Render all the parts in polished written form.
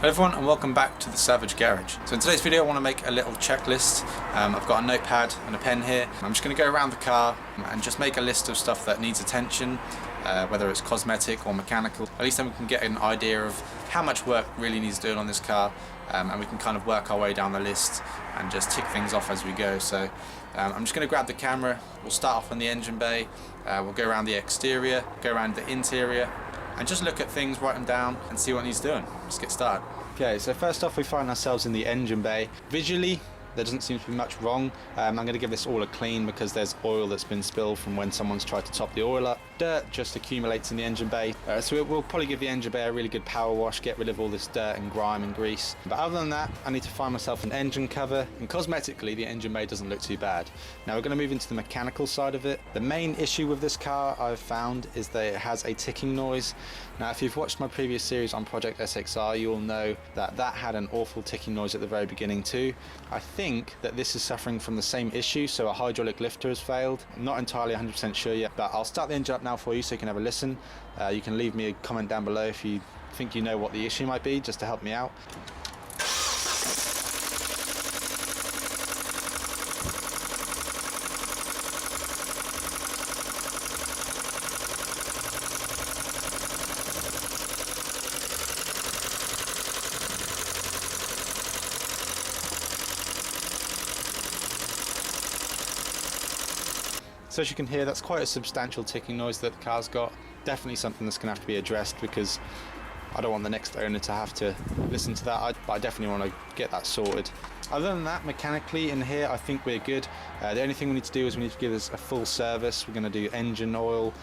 Hello everyone and welcome back to the Savage Garage. So in today's video I want to make a little checklist. I've got a notepad and a pen here. I'm just going to go around the car and just make a list of stuff that needs attention, whether it's cosmetic or mechanical. At least then we can get an idea of how much work really needs doing on this car, and we can kind of work our way down the list and just tick things off as we go. So I'm just going to grab the camera. We'll start off on the engine bay, we'll go around the exterior, go around the interior, and just look at things, write them down and see what needs doing. Let's get started. Okay, so first off we find ourselves in the engine bay. Visually there doesn't seem to be much wrong. I'm going to give this all a clean because there's oil that's been spilled from when someone's tried to top the oil up. Dirt just accumulates in the engine bay, so we'll probably give the engine bay a really good power wash, get rid of all this dirt and grime and grease. But other than that, I need to find myself an engine cover, and cosmetically the engine bay doesn't look too bad. Now we're going to move into the mechanical side of it. The main issue with this car I've found is that it has a ticking noise. Now if you've watched my previous series on Project SXR, you'll know that that had an awful ticking noise at the very beginning too. I think that this is suffering from the same issue, so a hydraulic lifter has failed. I'm not entirely 100% sure yet, but I'll start the engine up now for you so you can have a listen. You can leave me a comment down below if you think you know what the issue might be, just to help me out. So as you can hear, that's quite a substantial ticking noise that the car's got. Definitely something that's going to have to be addressed because I don't want the next owner to have to listen to that, but I definitely want to get that sorted. Other than that, mechanically in here I think we're good. The only thing we need to do is we need to give this a full service. We're going to do engine oil,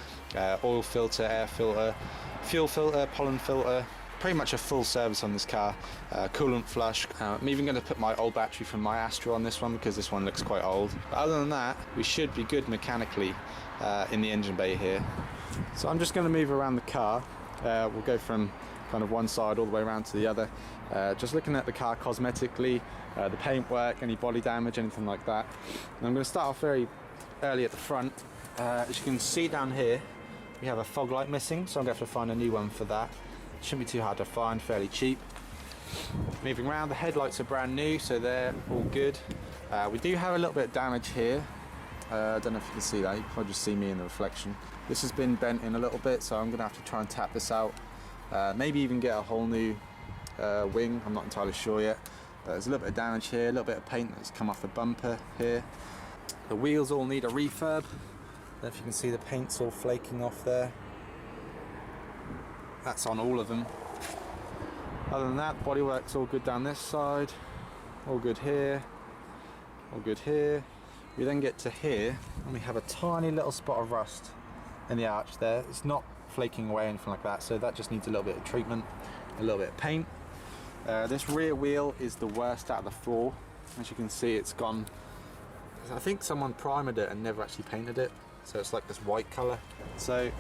oil filter, air filter, fuel filter, pollen filter. Pretty much a full service on this car, coolant flush. I'm even going to put my old battery from my Astra on this one because this one looks quite old. But other than that, we should be good mechanically in the engine bay here. So I'm just going to move around the car. We'll go from kind of one side all the way around to the other. Just looking at the car cosmetically, the paintwork, any body damage, anything like that. And I'm going to start off very early at the front. As you can see down here, we have a fog light missing, so I'm going to have to find a new one for that. Shouldn't be too hard to find, fairly cheap. Moving around, the headlights are brand new, so they're all good. We do have a little bit of damage here. I don't know if you can see that, you can probably just see me in the reflection. This has been bent in a little bit, so I'm going to have to try and tap this out. Maybe even get a whole new wing, I'm not entirely sure yet. There's a little bit of damage here, a little bit of paint that's come off the bumper here. The wheels all need a refurb. I don't know if you can see the paint's all flaking off there. That's on all of them. Other than that, bodywork's all good down this side, all good here, all good here. We then get to here and we have a tiny little spot of rust in the arch there. It's not flaking away or anything like that, so that just needs a little bit of treatment, a little bit of paint. This rear wheel is the worst out of the four. As you can see, it's gone, I think someone primered it and never actually painted it, so it's like this white colour. So you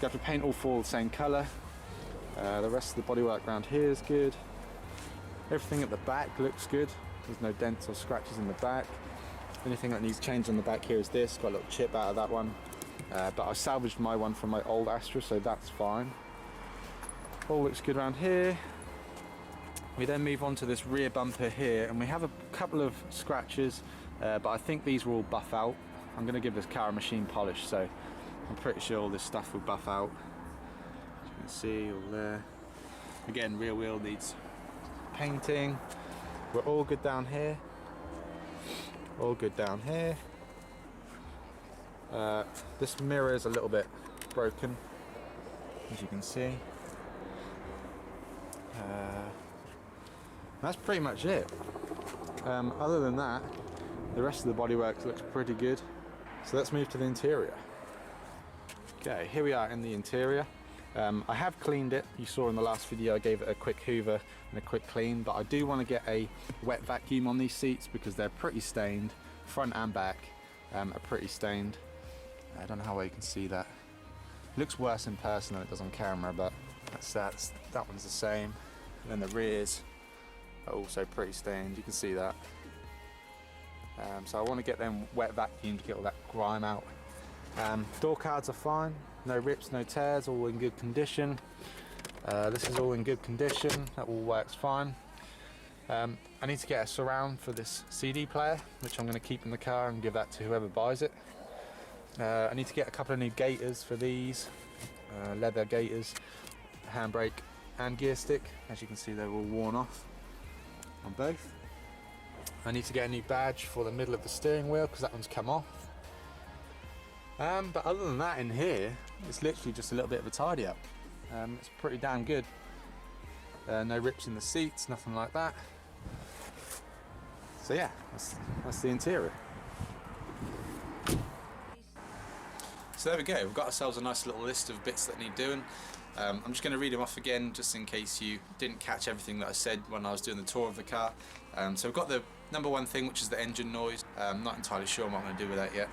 have to paint all four the same colour. The rest of the bodywork around here is good. Everything at the back looks good. There's no dents or scratches in the back. Anything that needs changed on the back here is this. Got a little chip out of that one. But I salvaged my one from my old Astra, so that's fine. All looks good around here. We then move on to this rear bumper here, and we have a couple of scratches, but I think these will all buff out. I'm going to give this car a machine polish, so I'm pretty sure all this stuff will buff out. See all there. Again, rear wheel needs painting. We're all good down here. All good down here. This mirror is a little bit broken, as you can see. That's pretty much it. Other than that, the rest of the bodywork looks pretty good. So let's move to the interior. Okay, here we are in the interior. I have cleaned it. You saw in the last video I gave it a quick hoover and a quick clean, but I do want to get a wet vacuum on these seats because they're pretty stained. Front and back are pretty stained. I don't know how well you can see that. It looks worse in person than it does on camera, but that one's the same. And then the rears are also pretty stained, you can see that. So I want to get them wet vacuumed to get all that grime out. Door cards are fine, no rips, no tears, all in good condition. This is all in good condition, that all works fine. I need to get a surround for this CD player, which I'm going to keep in the car and give that to whoever buys it. I need to get a couple of new gaiters for these, leather gaiters, handbrake and gear stick. As you can see, they're all worn off on both. I need to get a new badge for the middle of the steering wheel because that one's come off. But other than that, in here, it's literally just a little bit of a tidy up. It's pretty damn good. No rips in the seats, nothing like that. So yeah, that's the interior. So there we go, we've got ourselves a nice little list of bits that need doing. I'm just going to read them off again just in case you didn't catch everything that I said when I was doing the tour of the car. So we've got the number one thing, which is the engine noise. I'm not entirely sure what I'm going to do with that yet.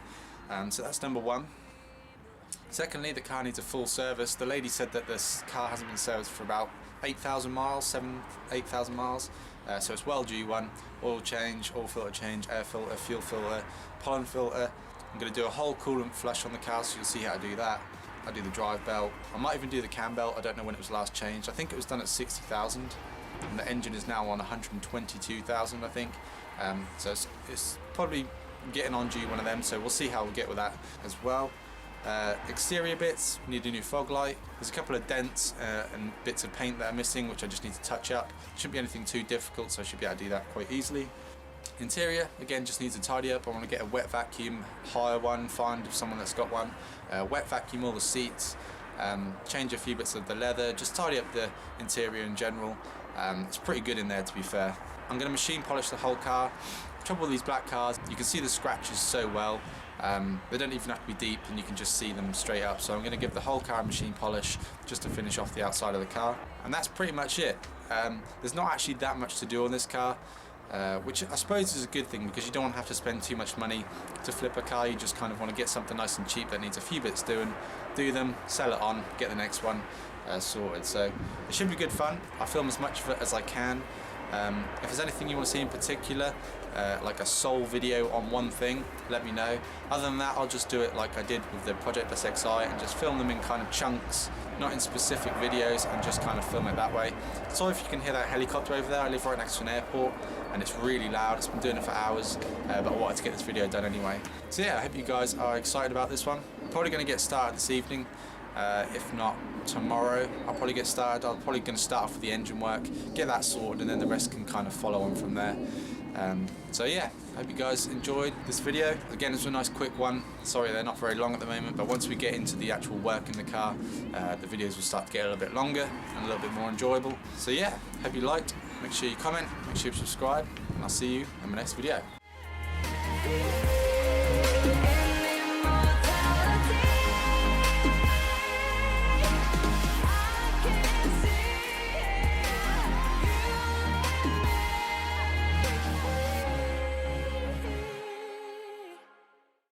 So that's number one. Secondly, the car needs a full service. The lady said that this car hasn't been serviced for about 8,000 miles, 8,000 miles. So it's well due one. Oil change, oil filter change, air filter, fuel filter, pollen filter. I'm going to do a whole coolant flush on the car, so you'll see how to do that. I do the drive belt. I might even do the cam belt. I don't know when it was last changed. I think it was done at 60,000, and the engine is now on 122,000, I think. So it's probably getting on due one of them. So we'll see how we get with that as well. Exterior bits, we need a new fog light. There's a couple of dents and bits of paint that are missing, which I just need to touch up. Shouldn't be anything too difficult, so I should be able to do that quite easily. Interior, again, just needs a tidy up. I want to get a wet vacuum, hire one, find someone that's got one. Wet vacuum all the seats, change a few bits of the leather, just tidy up the interior in general. It's pretty good in there, to be fair. I'm going to machine polish the whole car. The trouble with these black cars, you can see the scratches so well. They don't even have to be deep and you can just see them straight up. So I'm going to give the whole car a machine polish just to finish off the outside of the car. And that's pretty much it. There's not actually that much to do on this car. Which I suppose is a good thing because you don't want to have to spend too much money to flip a car. You just kind of want to get something nice and cheap that needs a few bits doing, do them, sell it on, get the next one sorted. So it should be good fun. I'll film as much of it as I can. If there's anything you want to see in particular, like a sole video on one thing, let me know. Other than that, I'll just do it like I did with the Project Plus XI and just film them in kind of chunks, not in specific videos, and just kind of film it that way. Sorry if you can hear that helicopter over there. I live right next to an airport and it's really loud. It's been doing it for hours, but I wanted to get this video done anyway. So yeah, I hope you guys are excited about this one. I'm probably going to get started this evening. If not tomorrow, I'll probably get started. I'm probably going to start off with the engine work, get that sorted, and then the rest can kind of follow on from there. So yeah, I hope you guys enjoyed this video. Again, it's a nice quick one. Sorry they're not very long at the moment, but once we get into the actual work in the car, the videos will start to get a little bit longer and a little bit more enjoyable. So yeah, hope you liked. Make sure you comment, make sure you subscribe, and I'll see you in my next video.